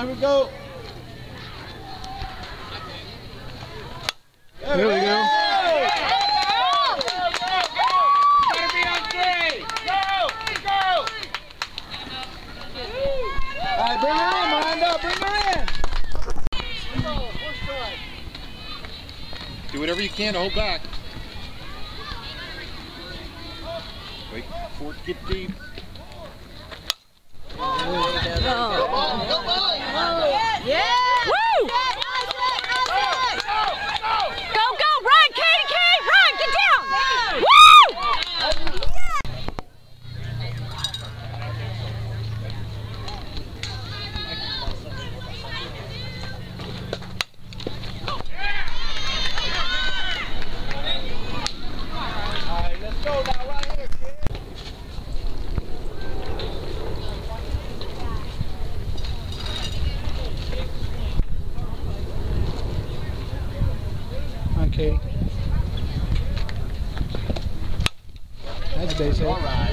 Here we go. There we go. Gotta be on 3. Go! Go! All right, bring her in, Miranda. Bring her in. Do whatever you can to hold back. Wait for it to get deep. Come on, come on. Yeah! Woo! Go, go, run, Katie, run, get down! Woo! All right, let's go now, right here, kid. On Katie. That's basic. All right.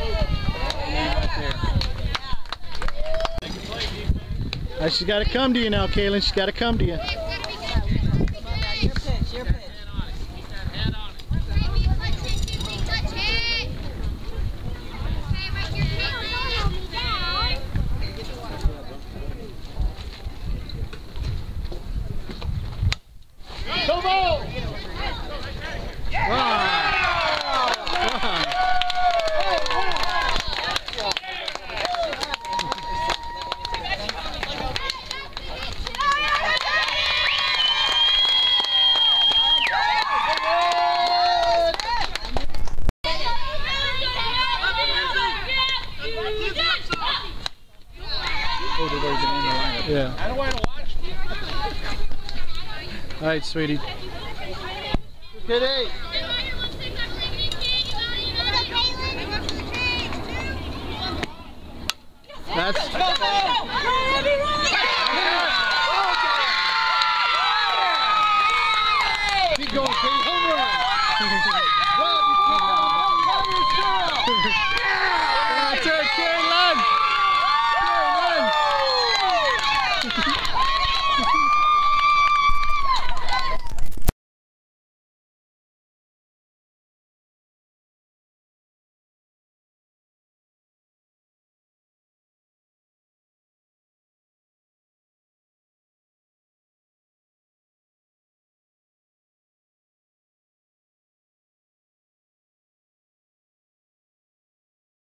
She's got to come to you now, Katelyn. She's got to come to you. Your pitch, your pitch. Come on! Yeah. I don't want to watch. All right, sweetie. Kitty. That's. Keep going, Katie. Home run.